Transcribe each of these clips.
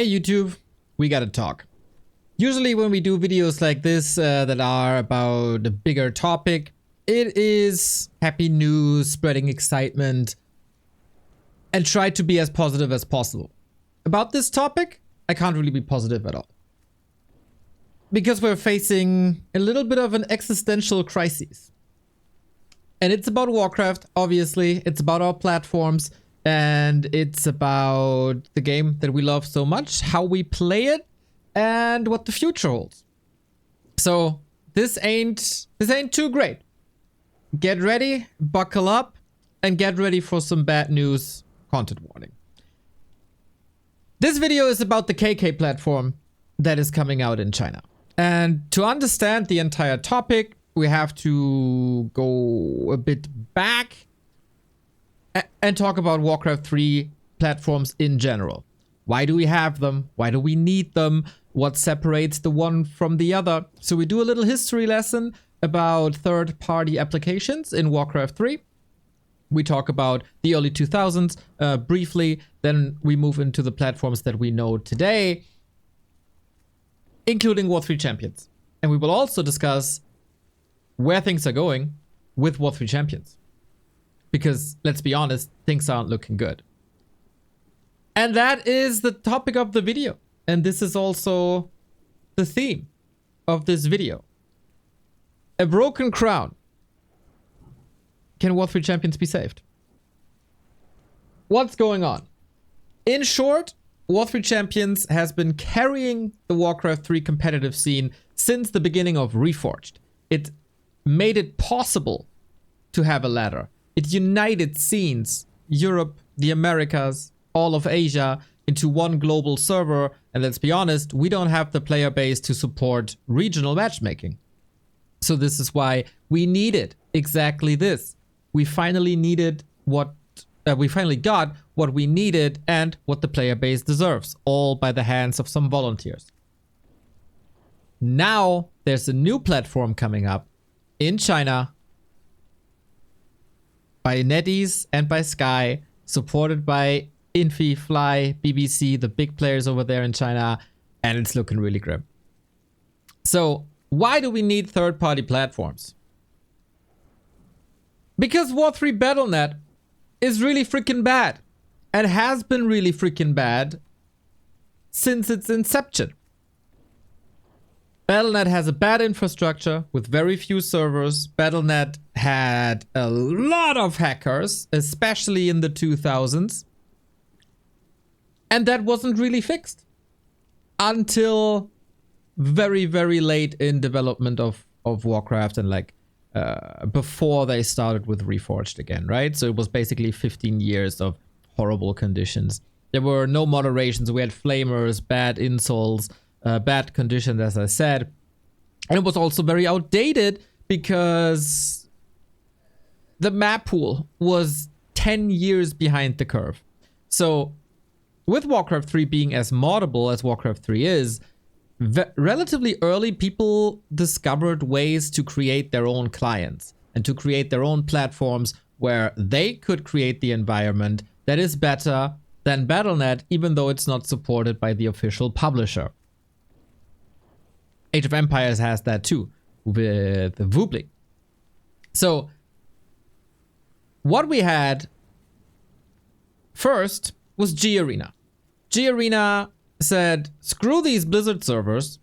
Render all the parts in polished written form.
Hey YouTube, we gotta talk. Usually when we do videos like this that are about a bigger topic, it is happy news, spreading excitement, and try to be as positive as possible. About this topic, I can't really be positive at all. Because we're facing a little bit of an existential crisis. And it's about Warcraft, obviously. It's about our platforms. And it's about the game that we love so much, how we play it, and what the future holds. So this ain't too great. Get ready, buckle up, and get ready for some bad news. Content warning. This video is about the KK platform that is coming out in China. And to understand the entire topic, we have to go a bit back and talk about Warcraft 3 platforms in general. Why do we have them? Why do we need them? What separates the one from the other? So we do a little history lesson about third-party applications in Warcraft 3. We talk about the early 2000s briefly. Then we move into the platforms that we know today, including War 3 Champions. And we will also discuss where things are going with War 3 Champions. Because, let's be honest, things aren't looking good. And that is the topic of the video. And this is also the theme of this video. A broken crown. Can War 3 Champions be saved? What's going on? In short, War 3 Champions has been carrying the Warcraft 3 competitive scene since the beginning of Reforged. It made it possible to have a ladder. It united scenes, Europe, the Americas, all of Asia, into one global server. And let's be honest, we don't have the player base to support regional matchmaking. So this is why we needed exactly this. We finally needed we finally got what we needed and what the player base deserves, all by the hands of some volunteers. Now there's a new platform coming up in China by NetEase and by Sky, supported by Infi, Fly, BBC, the big players over there in China, and it's looking really grim. So why do we need third-party platforms? Because War 3 Battle.net is really freaking bad, and has been really freaking bad since its inception. Battle.net has a bad infrastructure with very few servers. Battle.net had a lot of hackers, especially in the 2000s. And that wasn't really fixed until very, very late in development of Warcraft and before they started with Reforged again, right? So it was basically 15 years of horrible conditions. There were no moderations. We had flamers, bad insoles, bad conditions, as I said. And it was also very outdated because the map pool was 10 years behind the curve. So with Warcraft 3 being as moddable as Warcraft 3 is, relatively early people discovered ways to create their own clients and to create their own platforms where they could create the environment that is better than Battle.net, even though it's not supported by the official publisher. Age of Empires has that too, with Woobly. So, what we had first was G-Arena. G-Arena said, screw these Blizzard servers.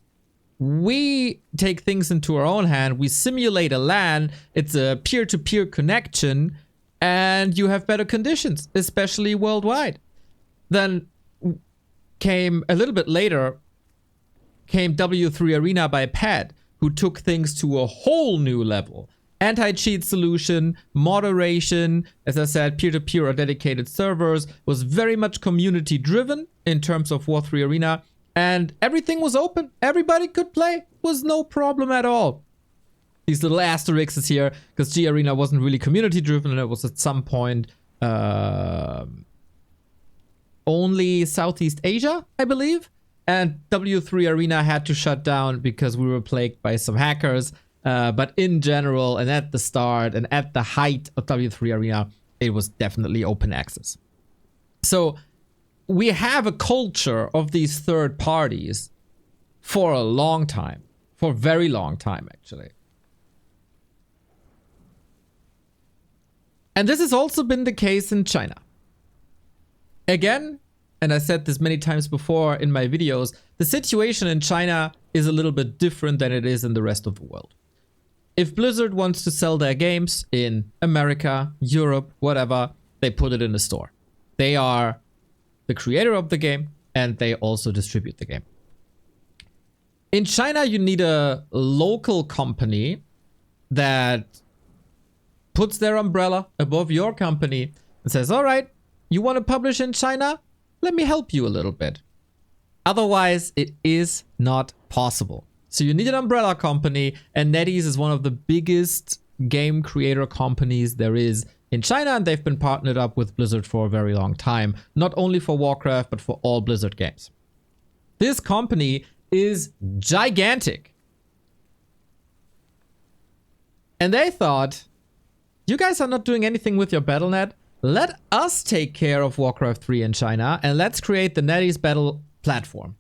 We take things into our own hand. We simulate a LAN. It's a peer-to-peer connection. And you have better conditions, especially worldwide. Then came a little bit later, came W3 Arena by Pad, who took things to a whole new level. Anti-cheat solution, moderation, as I said, peer-to-peer or dedicated servers, was very much community-driven in terms of War 3 Arena, and everything was open. Everybody could play. Was no problem at all. These little asterisks here, because G-Arena wasn't really community-driven, and it was at some point only Southeast Asia, I believe. And W3 Arena had to shut down because we were plagued by some hackers. But in general, and at the start, and at the height of W3 Arena, it was definitely open access. So we have a culture of these third parties for a long time. For a very long time, actually. And this has also been the case in China. Again, and I said this many times before in my videos, the situation in China is a little bit different than it is in the rest of the world. If Blizzard wants to sell their games in America, Europe, whatever, they put it in a store. They are the creator of the game and they also distribute the game. In China, you need a local company that puts their umbrella above your company and says, all right, you want to publish in China? Let me help you a little bit. Otherwise, it is not possible. So you need an umbrella company, and NetEase is one of the biggest game creator companies there is in China, and they've been partnered up with Blizzard for a very long time, not only for Warcraft, but for all Blizzard games. This company is gigantic. And they thought, you guys are not doing anything with your BattleNet. Let us take care of Warcraft 3 in China, and let's create the NetEase Battle platform.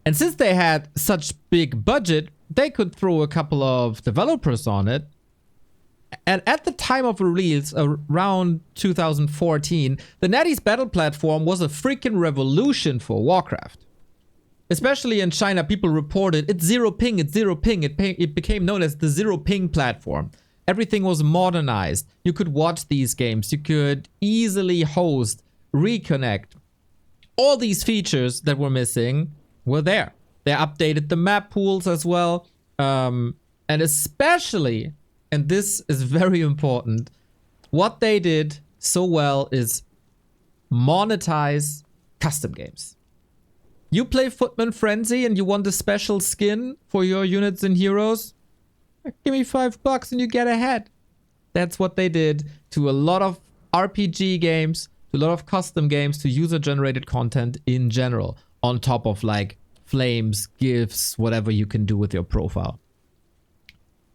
And since they had such big budget, they could throw a couple of developers on it. And at the time of release, around 2014, the NetEase Battle platform was a freaking revolution for Warcraft. Especially in China, people reported, it's zero ping, it's zero ping. It became known as the zero ping platform. Everything was modernized. You could watch these games. You could easily host, reconnect. All these features that were missing were there. They updated the map pools as well. And especially, and this is very important, what they did so well is monetize custom games. You play Footman Frenzy and you want a special skin for your units and heroes? Give me $5 and you get ahead. That's what they did to a lot of RPG games, to a lot of custom games, to user-generated content in general, on top of like flames, gifts, whatever you can do with your profile.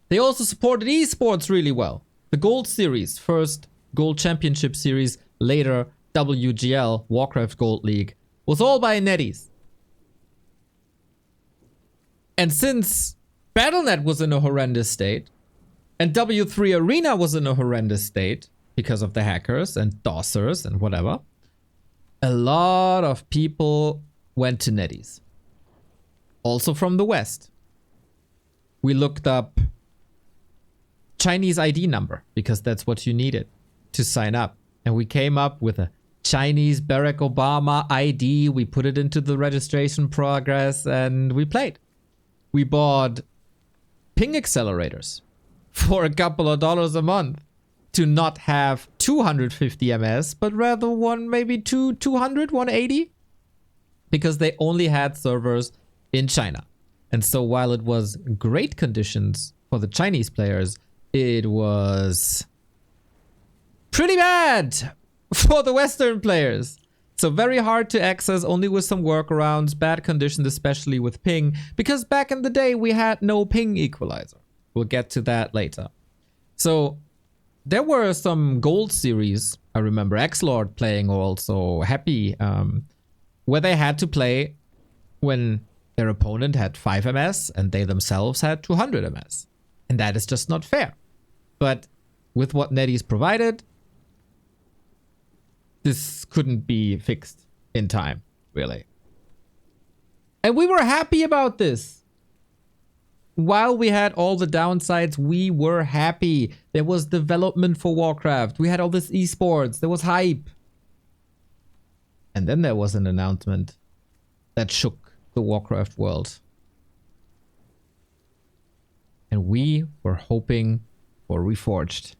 They also supported esports really well. The Gold Series, first Gold Championship Series, later WGL, Warcraft Gold League, was all by NetEase. And since BattleNet was in a horrendous state, and W3 Arena was in a horrendous state because of the hackers and DOSers and whatever, a lot of people went to NetEase. Also from the West. We looked up Chinese ID number because that's what you needed to sign up. And we came up with a Chinese Barack Obama ID. We put it into the registration progress and we played. We bought ping accelerators for a couple of dollars a month to not have 250 ms, but rather maybe 200, 180, because they only had servers in China. And so while it was great conditions for the Chinese players, it was pretty bad for the Western players. So very hard to access, only with some workarounds, bad conditions, especially with ping, because back in the day we had no ping equalizer. We'll get to that later. So there were some gold series, I remember Xlord playing also Happy, where they had to play when their opponent had 5 ms and they themselves had 200 ms. And that is just not fair. But with what NetEase provided, this couldn't be fixed in time, really. And we were happy about this. While we had all the downsides, we were happy. There was development for Warcraft. We had all this esports. There was hype. And then there was an announcement that shook the Warcraft world. And we were hoping for Reforged.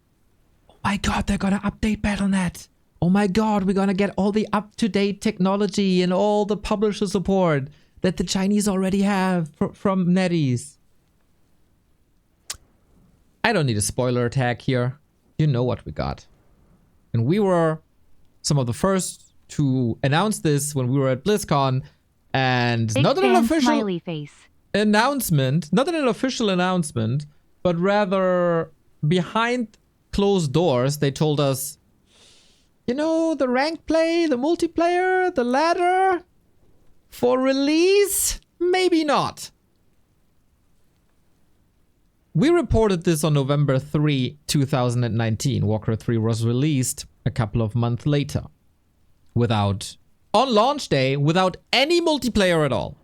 Oh my god, they're gonna update BattleNet. Oh my god, we're gonna get all the up-to-date technology and all the publisher support that the Chinese already have from NetEase. I don't need a spoiler tag here. You know what we got. And we were some of the first to announce this when we were at BlizzCon, and Big not an official smiley face. announcement, not an official announcement, but rather behind closed doors, they told us, You know, the ranked play, the multiplayer, the ladder for release? Maybe not. We reported this on November 3, 2019. Warcraft 3 was released a couple of months later. On launch day, without any multiplayer at all.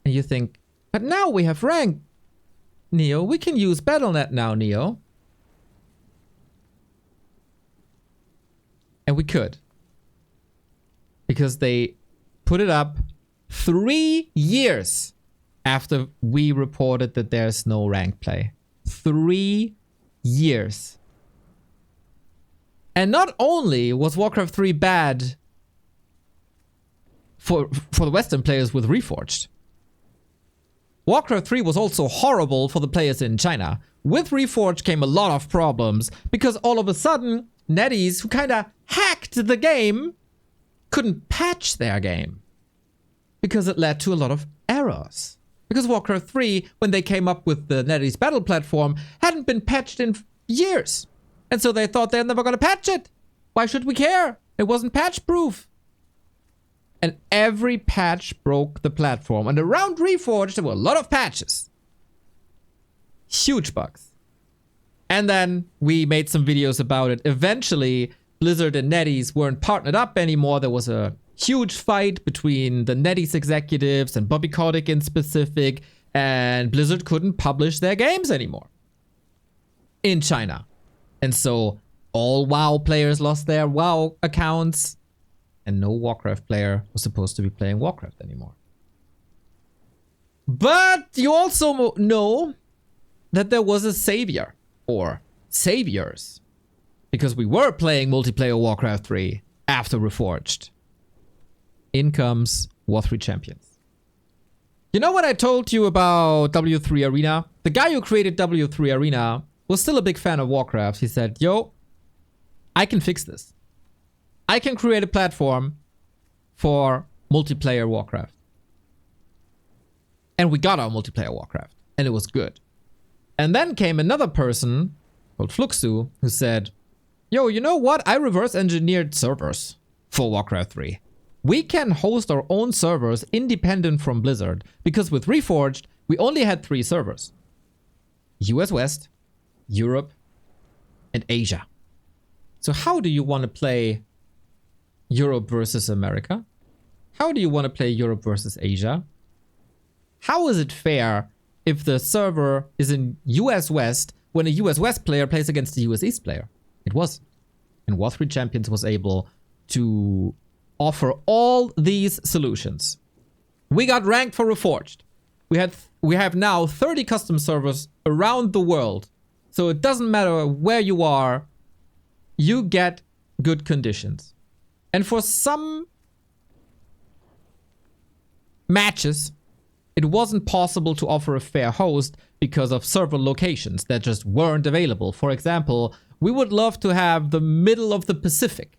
And you think, but now we have ranked, Neo. We can use Battle.net now, Neo. And we could. Because they put it up 3 years after we reported that there's no rank play. 3 years. And not only was Warcraft 3 bad for the Western players with Reforged, Warcraft 3 was also horrible for the players in China. With Reforged came a lot of problems because all of a sudden, NetEase, who kind of hacked the game, couldn't patch their game because it led to a lot of errors. Because Warcraft 3, when they came up with the NetEase battle platform, hadn't been patched in years. And so they thought they're never going to patch it. Why should we care? It wasn't patch proof. And every patch broke the platform. And around Reforged, there were a lot of patches. Huge bugs. And then we made some videos about it. Eventually, Blizzard and NetEase weren't partnered up anymore. There was a huge fight between the NetEase executives and Bobby Kotick in specific. And Blizzard couldn't publish their games anymore in China. And so all WoW players lost their WoW accounts. And no Warcraft player was supposed to be playing Warcraft anymore. But you also know that there was a savior, or saviors, because we were playing multiplayer Warcraft 3 after Reforged. In comes War 3 Champions. You know what I told you about W3 Arena? The guy who created W3 Arena was still a big fan of Warcraft. He said, yo, I can fix this. I can create a platform for multiplayer Warcraft. And we got our multiplayer Warcraft. And it was good. And then came another person called Fluxu who said, yo, you know what? I reverse engineered servers for Warcraft 3. We can host our own servers independent from Blizzard. Because with Reforged, we only had 3 servers. US West, Europe, and Asia. So how do you want to play Europe versus America? How do you want to play Europe versus Asia? How is it fair if the server is in US West when a US West player plays against a US East player? It wasn't. And War 3 Champions was able to offer all these solutions. We got ranked for Reforged. We have now 30 custom servers around the world. So it doesn't matter where you are, you get good conditions. And for some matches, it wasn't possible to offer a fair host because of server locations that just weren't available. For example, we would love to have the middle of the Pacific.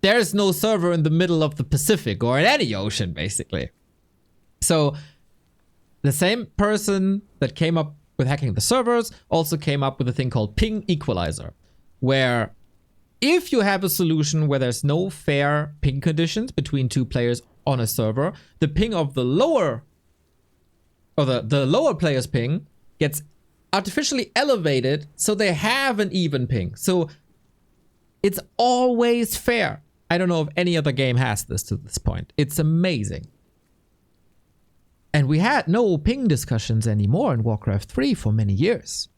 There's no server in the middle of the Pacific or in any ocean, basically. So the same person that came up with hacking the servers also came up with a thing called ping equalizer, where if you have a solution where there's no fair ping conditions between 2 players on a server, the ping of the lower, or the lower player's ping gets artificially elevated so they have an even ping. So it's always fair. I don't know if any other game has this to this point. It's amazing. And we had no ping discussions anymore in Warcraft 3 for many years.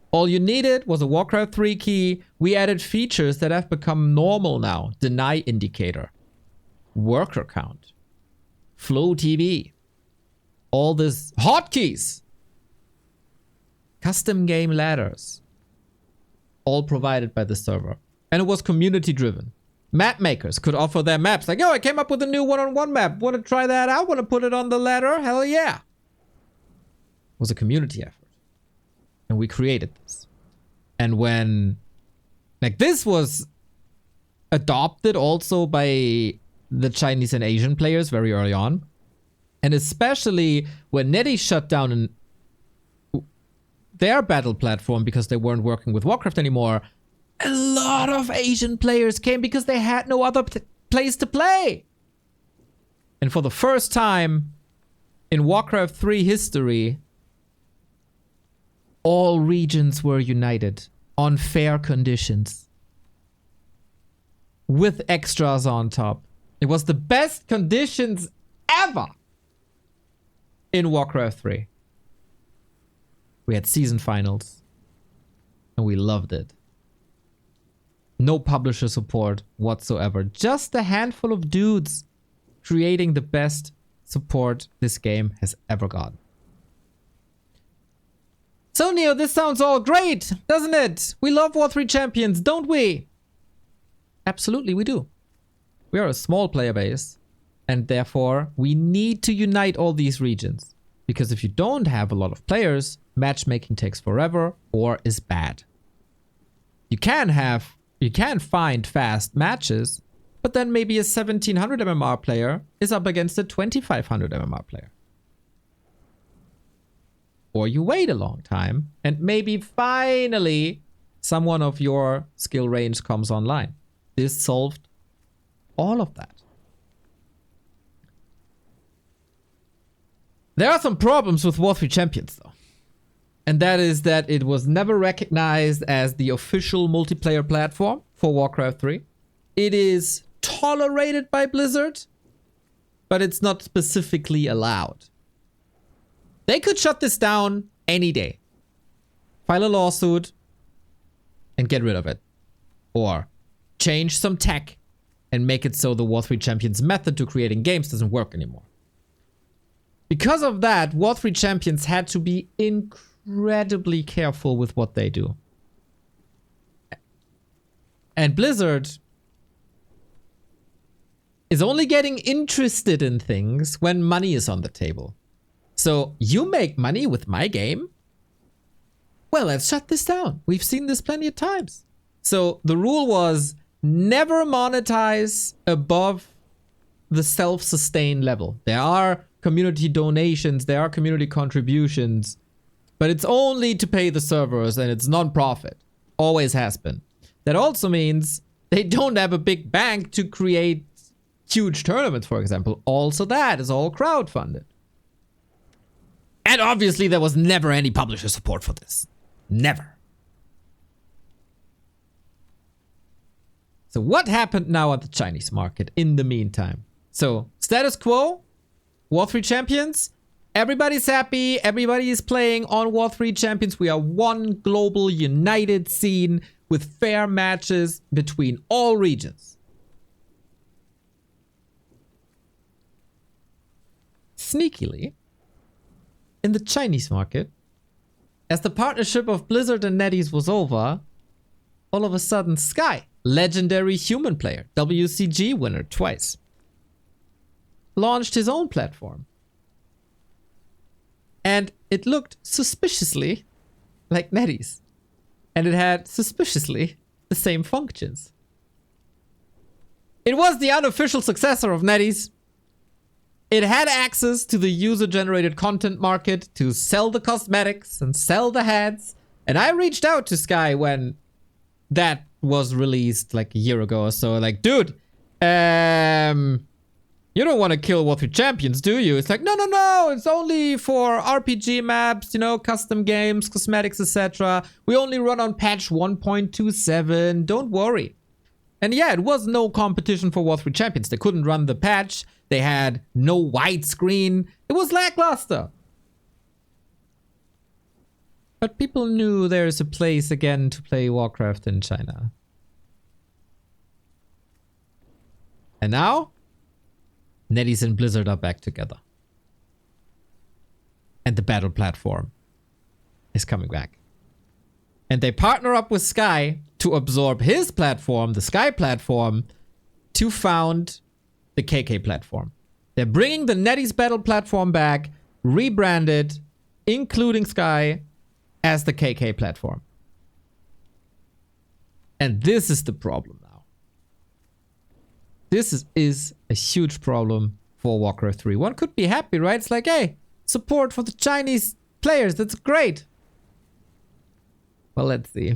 All you needed was a Warcraft 3 key. We added features that have become normal now. Deny indicator, worker count, flow TV, all this hotkeys, custom game ladders, all provided by the server. And it was community driven. Map makers could offer their maps like, yo, I came up with a new one-on-one map. Want to try that out? Want to put it on the ladder? Hell yeah. It was a community effort. And we created this. And when, like, this was adopted also by the Chinese and Asian players very early on. And especially when NetEase shut down their battle platform because they weren't working with Warcraft anymore, A lot of Asian players came because they had no other place to play. And for the first time in Warcraft 3 history, all regions were united on fair conditions with extras on top. It was the best conditions ever in Warcraft 3. We had season finals and we loved it. No publisher support whatsoever. Just a handful of dudes creating the best support this game has ever gotten. So Neo, this sounds all great, doesn't it? We love War 3 champions, don't we? Absolutely we do. We are a small player base, and therefore we need to unite all these regions. Because if you don't have a lot of players, matchmaking takes forever or is bad. You can find fast matches, but then maybe a 1700 MMR player is up against a 2500 MMR player. Or you wait a long time and maybe finally someone of your skill range comes online. This solved all of that. There are some problems with War 3 Champions though. And that is that it was never recognized as the official multiplayer platform for Warcraft 3. It is tolerated by Blizzard, but it's not specifically allowed. They could shut this down any day. File a lawsuit and get rid of it. Or change some tech and make it so the War 3 Champions method to creating games doesn't work anymore. Because of that, War 3 Champions had to be incredibly careful with what they do. And Blizzard is only getting interested in things when money is on the table. So, you make money with my game? Well, let's shut this down. We've seen this plenty of times. So, the rule was never monetize above the self-sustain level. There are community donations, there are community contributions, but it's only to pay the servers and it's non-profit. Always has been. That also means they don't have a big bank to create huge tournaments, for example. Also, that is all crowdfunded. And obviously, there was never any publisher support for this. Never. So what happened now at the Chinese market in the meantime? So, status quo, War 3 Champions, everybody's happy, everybody is playing on War 3 Champions. We are one global united scene with fair matches between all regions. Sneakily, in the Chinese market, as the partnership of Blizzard and NetEase was over, all of a sudden Sky, legendary human player, WCG winner twice, launched his own platform. And it looked suspiciously like NetEase. And it had suspiciously the same functions. It was the unofficial successor of NetEase. It had access to the user-generated content market to sell the cosmetics and sell the hats. And I reached out to Sky when that was released like a year ago or so. Like, dude, you don't want to kill War 3 Champions, do you? It's like, no. It's only for RPG maps, you know, custom games, cosmetics, etc. We only run on patch 1.27. Don't worry. And yeah, it was no competition for War 3 Champions. They couldn't run the patch. They had no widescreen. It was lackluster. But people knew there's a place again to play Warcraft in China. And now, NetEase and Blizzard are back together. And the battle platform is coming back. And they partner up with Sky to absorb his platform, the Sky platform, to found the KK platform. They're bringing the NetEase battle platform back, rebranded, including Sky, as the KK platform. And this is the problem now. This is a huge problem for Warcraft 3. One could be happy, right? It's like, hey, support for the Chinese players. That's great. Well, let's see.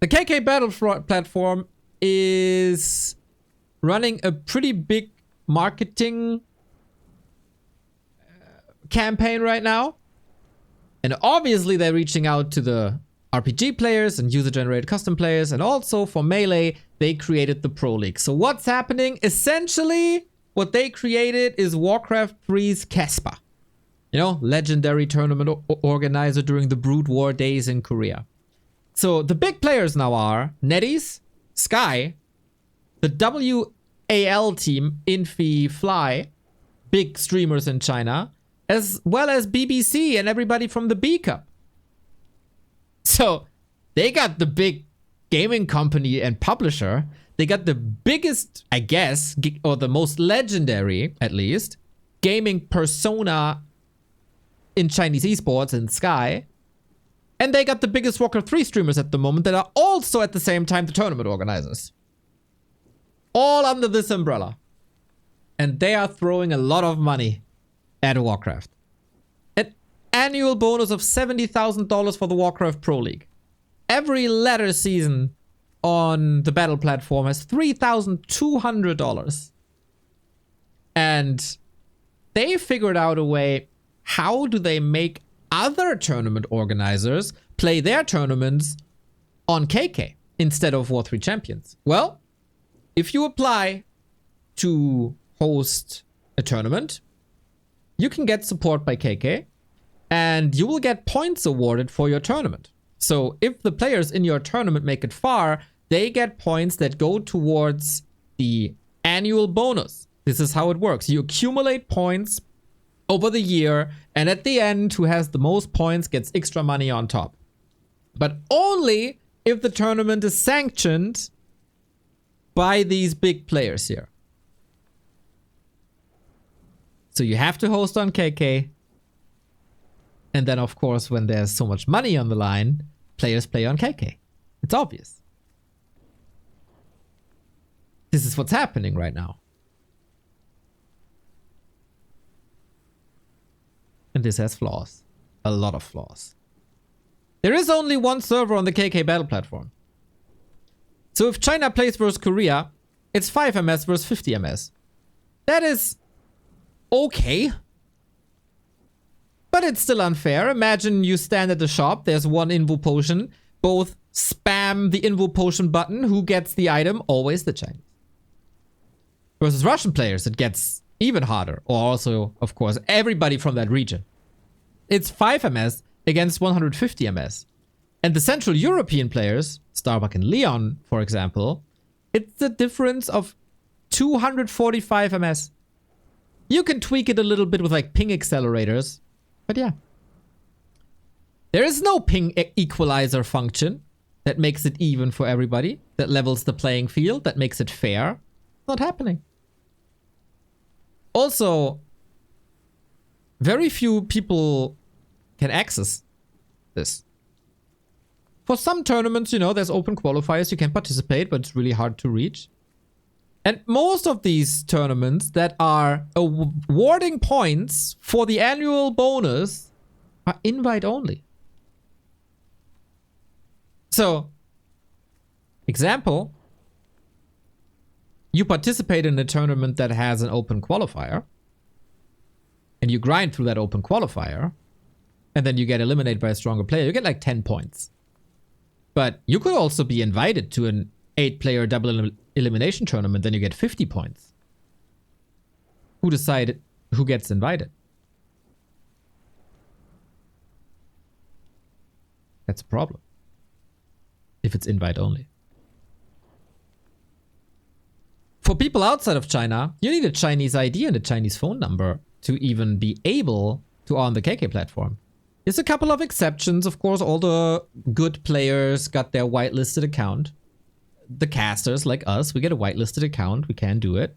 The KK Battle platform is running a pretty big marketing campaign right now. And obviously they're reaching out to the RPG players and user-generated custom players. And also for Melee, they created the Pro League. So what's happening? Essentially, what they created is Warcraft 3's Casper. You know, legendary tournament organizer during the Brood War days in Korea. So the big players now are NetEase, Sky, the WAL team, Infi, Fly, big streamers in China, as well as BBC and everybody from the B Cup. So they got the big gaming company and publisher. They got the biggest, I guess, or the most legendary, at least, gaming persona in Chinese esports in Sky. And they got the biggest Warcraft 3 streamers at the moment that are also at the same time the tournament organizers. All under this umbrella. And they are throwing a lot of money at Warcraft. An annual bonus of $70,000 for the Warcraft Pro League. Every ladder season on the battle platform has $3,200. And they figured out a way, how do they make other tournament organizers play their tournaments on KK instead of War 3 Champions? Well, if you apply to host a tournament, you can get support by KK and you will get points awarded for your tournament. So if the players in your tournament make it far, they get points that go towards the annual bonus. This is how it works. You accumulate points over the year, and at the end, who has the most points gets extra money on top. But only if the tournament is sanctioned by these big players here. So you have to host on KK. And then, of course, when there's so much money on the line, players play on KK. It's obvious. This is what's happening right now. And this has flaws. A lot of flaws. There is only one server on the KK battle platform. So if China plays versus Korea, it's 5 MS versus 50 MS. That is okay. But it's still unfair. Imagine you stand at the shop, there's one Invo potion. Both spam the Invo potion button. Who gets the item? Always the Chinese. Versus Russian players, it gets even harder. Or also, of course, everybody from that region. It's 5 MS against 150 MS. And the Central European players, Starbuck and Leon, for example, it's a difference of 245 MS. You can tweak it a little bit with like ping accelerators, but yeah. There is no ping equalizer function that makes it even for everybody, that levels the playing field, that makes it fair. Not happening. Also, very few people can access this. For some tournaments, you know, there's open qualifiers, you can participate, but it's really hard to reach. And most of these tournaments that are awarding points for the annual bonus are invite only. So, example, you participate in a tournament that has an open qualifier, and you grind through that open qualifier, and then you get eliminated by a stronger player, you get like 10 points. But you could also be invited to an 8-player double elimination tournament, then you get 50 points. Who decided who gets invited? That's a problem. If it's invite only. For people outside of China, you need a Chinese ID and a Chinese phone number to even be able to on the KK platform. There's a couple of exceptions. Of course, all the good players got their whitelisted account. The casters like us, we get a whitelisted account. We can do it.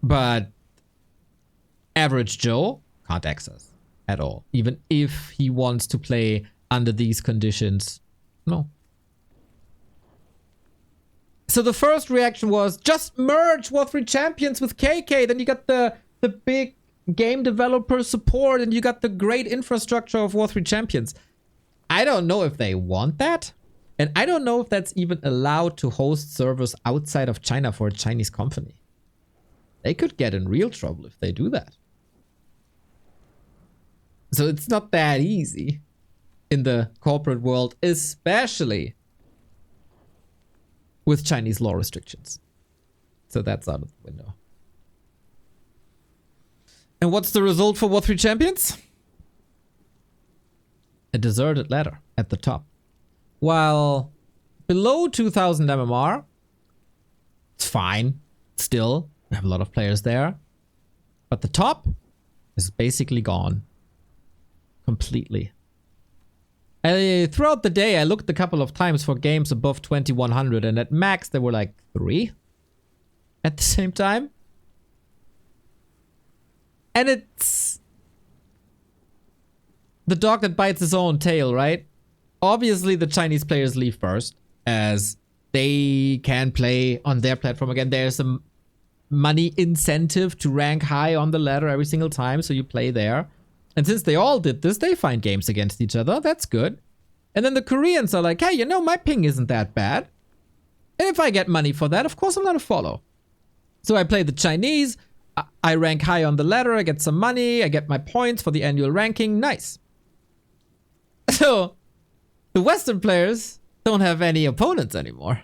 But average Joe can't access at all. Even if he wants to play under these conditions. No. So the first reaction was, just merge War 3 Champions with KK. Then you got the big game developer support and you got the great infrastructure of War 3 Champions. I don't know if they want that. And I don't know if that's even allowed to host servers outside of China for a Chinese company. They could get in real trouble if they do that. So it's not that easy in the corporate world, especially with Chinese law restrictions. So that's out of the window. And what's the result for War 3 Champions? A deserted ladder at the top. While below 2000 MMR, it's fine. Still, we have a lot of players there. But the top is basically gone. Completely. Throughout the day, I looked a couple of times for games above 2100, and at max there were like 3 at the same time. And it's the dog that bites his own tail, right? Obviously, the Chinese players leave first, as they can play on their platform again. There's a money incentive to rank high on the ladder every single time, so you play there. And since they all did this, they find games against each other. That's good. And then the Koreans are like, hey, you know, my ping isn't that bad. And if I get money for that, of course I'm gonna follow. So I play the Chinese, I rank high on the ladder, I get some money, I get my points for the annual ranking. Nice. So the Western players don't have any opponents anymore.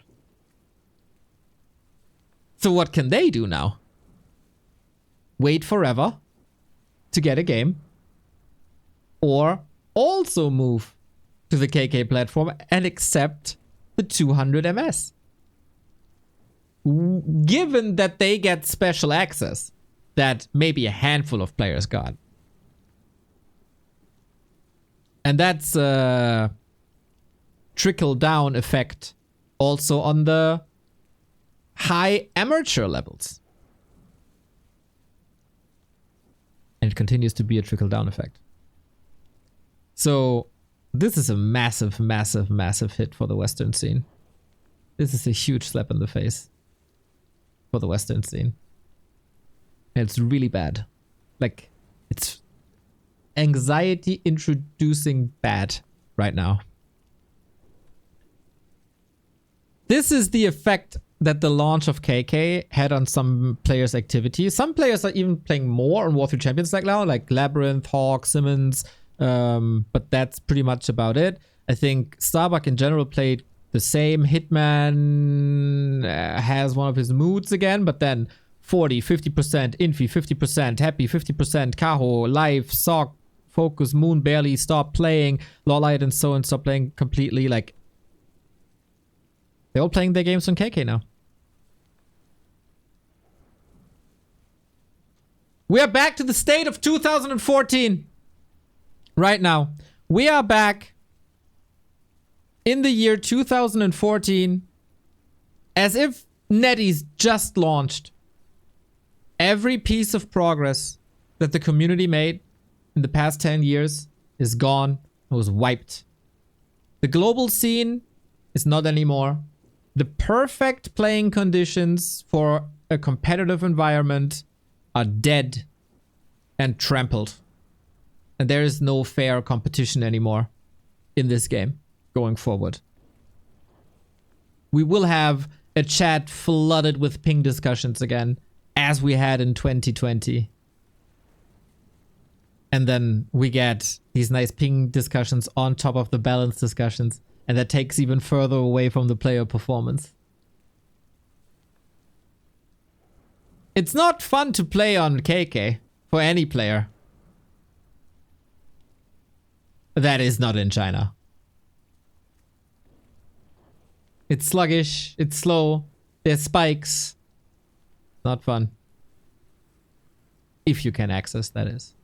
So what can they do now? Wait forever to get a game, or also move to the KK platform and accept the 200 MS. Given that they get special access that maybe a handful of players got. And that's a trickle-down effect also on the high amateur levels. And it continues to be a trickle-down effect. So this is a massive, massive, massive hit for the Western scene. This is a huge slap in the face for the Western scene. And it's really bad. Like, it's anxiety introducing bad right now. This is the effect that the launch of KK had on some players' activity. Some players are even playing more on War 3 Champions like now, like Labyrinth, Hawk, Simmons, but that's pretty much about it. I think Starbuck in general played the same. Hitman has one of his moods again, but then 40, 50%, Infi, 50%, Happy, 50%, Kaho, Life, Sock, Focus, Moon barely stopped playing, Lawlight and so on stopped playing completely. Like, they're all playing their games on KK now. We are back to the state of 2014. Right now. We are back in the year 2014 as if NetEase just launched. Every piece of progress that the community made in the past 10 years is gone. It was wiped. The global scene is not anymore. The perfect playing conditions for a competitive environment are dead and trampled. And there is no fair competition anymore in this game going forward. We will have a chat flooded with ping discussions again, as we had in 2020. And then we get these nice ping discussions on top of the balance discussions, and that takes even further away from the player performance. It's not fun to play on KK for any player that is not in China. It's sluggish, it's slow, there's spikes. Not fun. If you can access, that is.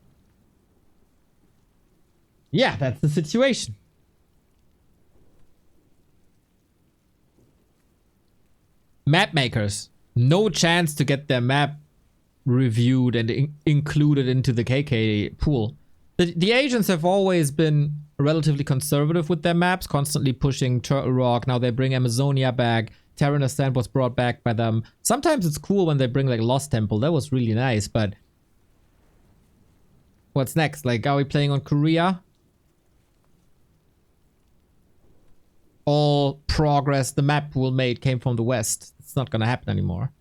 Yeah, that's the situation. Map makers. No chance to get their map reviewed and included into the KK pool. The Asians have always been relatively conservative with their maps, constantly pushing Turtle Rock. Now they bring Amazonia back. Terran Ascent was brought back by them. Sometimes it's cool when they bring like Lost Temple. That was really nice, but what's next? Like, are we playing on Korea? all progress the map pool made came from the West. It's not gonna happen anymore.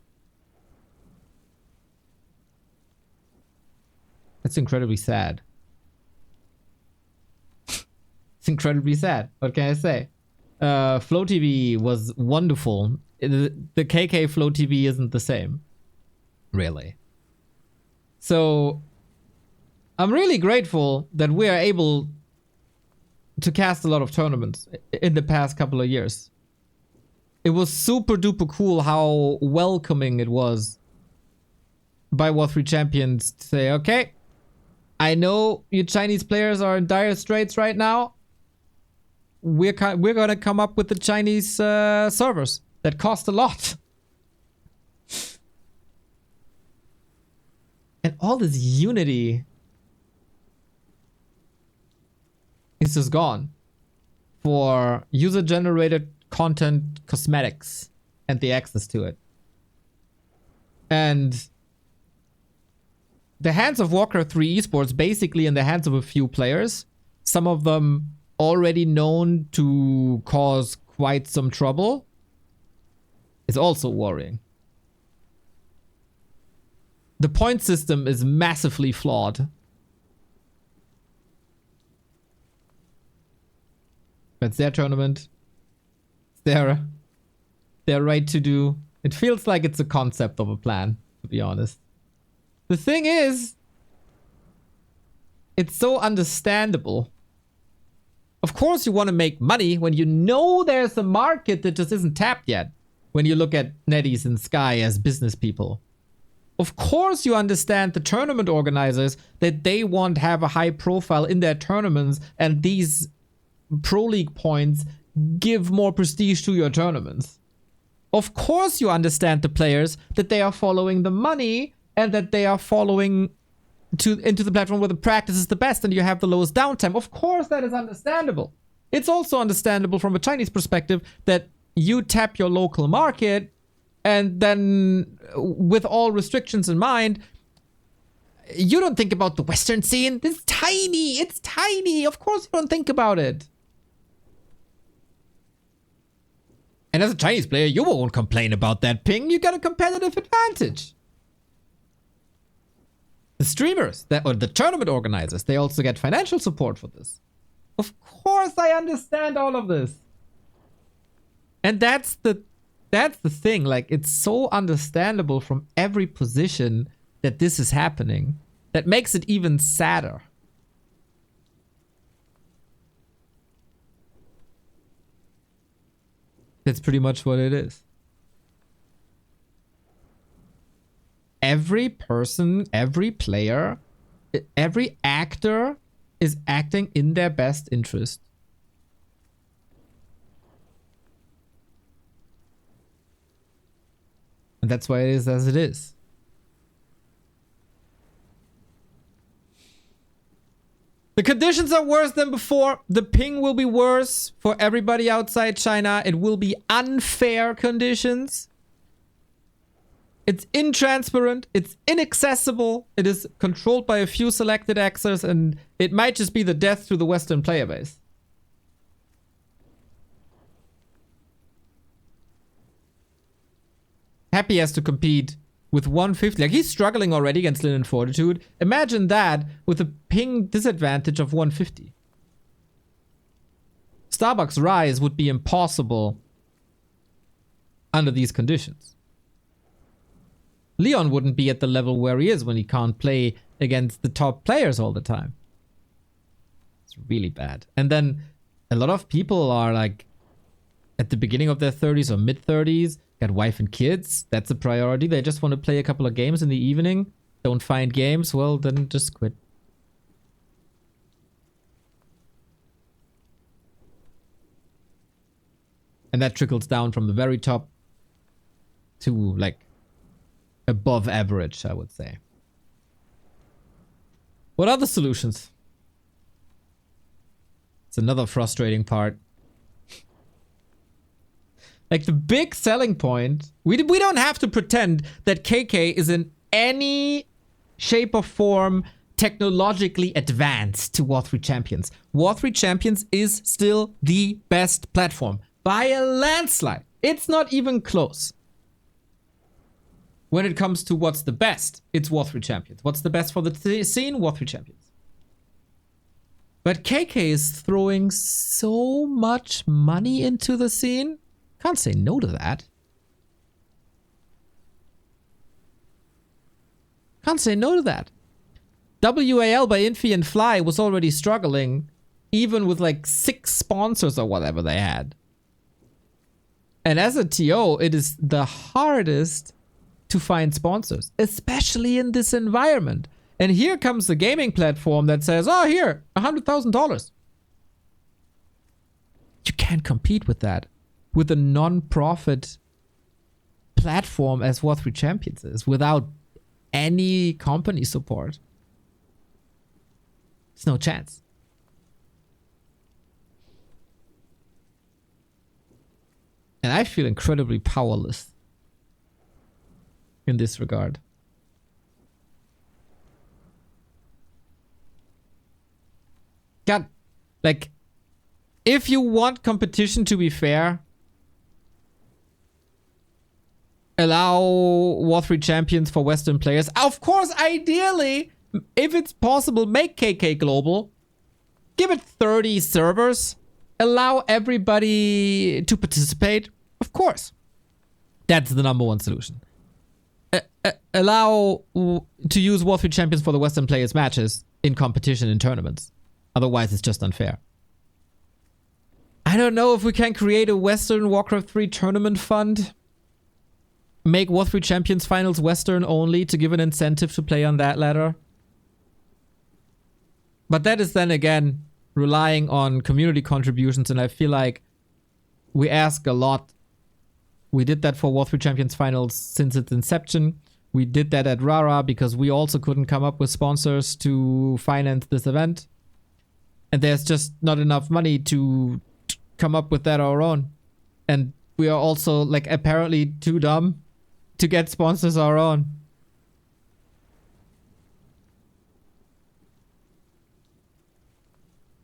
It's incredibly sad. It's incredibly sad. What can I say? Flow TV was wonderful. The KK Flow TV isn't the same. Really. So I'm really grateful that we are able to cast a lot of tournaments in the past couple of years. It was super duper cool how welcoming it was by War 3 champions to say, okay, I know you Chinese players are in dire straits right now. We're gonna come up with the Chinese servers that cost a lot. And all this unity is just gone for user-generated content cosmetics and the access to it. And the hands of Warcraft 3 esports basically in the hands of a few players, some of them already known to cause quite some trouble, is also worrying. The point system is massively flawed. It's their tournament. It's their right to do. It feels like it's a concept of a plan, to be honest. The thing is, it's so understandable. Of course you want to make money when you know there's a market that just isn't tapped yet. When you look at NetEase and Sky as business people. Of course you understand the tournament organizers that they want to have a high profile in their tournaments, and these Pro League points give more prestige to your tournaments. Of course you understand the players that they are following the money and that they are following into the platform where the practice is the best and you have the lowest downtime. Of course that is understandable. It's also understandable from a Chinese perspective that you tap your local market and then with all restrictions in mind, you don't think about the Western scene. It's tiny. It's tiny. Of course you don't think about it. And as a Chinese player, you won't complain about that ping. You got a competitive advantage. The streamers, or the tournament organizers, they also get financial support for this. Of course I understand all of this. And that's the thing. Like, it's so understandable from every position that this is happening. That makes it even sadder. That's pretty much what it is. Every person, every player, every actor is acting in their best interest. And that's why it is as it is. The conditions are worse than before. The ping will be worse for everybody outside China. It will be unfair conditions. It's intransparent. It's inaccessible. It is controlled by a few selected actors, and it might just be the death to the Western player base. Happy has to compete with 150. Like, he's struggling already against Lin and Fortitude. Imagine that with a ping disadvantage of 150. Starbucks Rise would be impossible under these conditions. Leon wouldn't be at the level where he is when he can't play against the top players all the time. It's really bad. And then a lot of people are like at the beginning of their 30s or mid 30s, got wife and kids. That's a priority. They just want to play a couple of games in the evening. Don't find games. Well, then just quit. And that trickles down from the very top to like above average, I would say. What other solutions? It's another frustrating part. Like, the big selling point, we don't have to pretend that KK is in any shape or form technologically advanced to War 3 Champions. War 3 Champions is still the best platform by a landslide. It's not even close. When it comes to what's the best, it's War 3 Champions. What's the best for the scene? War 3 Champions. But KK is throwing so much money into the scene. Can't say no to that. Can't say no to that. WAL by Infi and Fly was already struggling, even with like 6 sponsors or whatever they had. And as a TO, it is the hardest to find sponsors, especially in this environment. And here comes the gaming platform that says, oh, here, $100,000. You can't compete with that with a non-profit platform as War 3 Champions is without any company support. There's no chance. And I feel incredibly powerless in this regard. God, like, if you want competition to be fair, allow War 3 Champions for Western players. Of course, ideally, if it's possible, make KK global. Give it 30 servers. Allow everybody to participate. Of course. That's the #1 solution. Allow to use War 3 Champions for the Western players matches in competition in tournaments. Otherwise, it's just unfair. I don't know if we can create a Western Warcraft 3 tournament fund. Make War 3 Champions finals Western only to give an incentive to play on that ladder. But that is then again relying on community contributions, and I feel like we ask a lot. We did that for War 3 Champions finals since its inception. We did that at Rara because we also couldn't come up with sponsors to finance this event. And there's just not enough money to come up with that on our own. And we are also like apparently too dumb to get sponsors our own.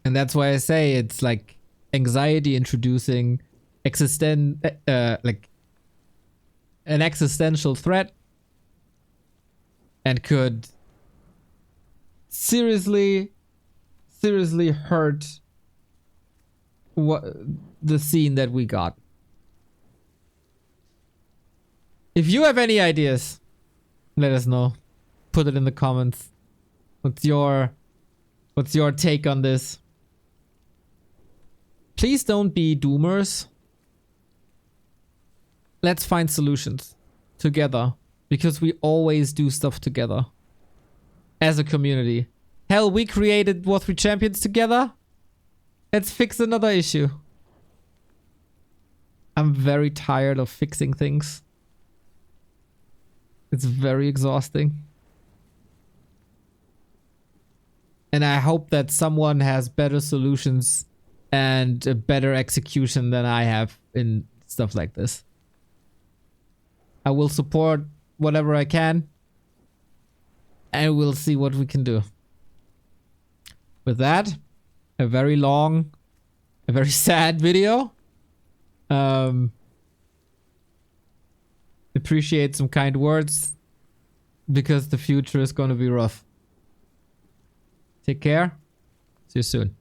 And that's why I say it's like anxiety introducing like an existential threat, and could seriously hurt the scene that we got. If you have any ideas, let us know. Put it in the comments. What's your take on this? Please don't be doomers. Let's find solutions together, because we always do stuff together as a community. Hell, we created War 3 Champions together. Let's fix another issue. I'm very tired of fixing things. It's very exhausting. And I hope that someone has better solutions and a better execution than I have in stuff like this. I will support whatever I can, and we'll see what we can do. With that, a very long, a very sad video. Appreciate some kind words, because the future is going to be rough. Take care. See you soon.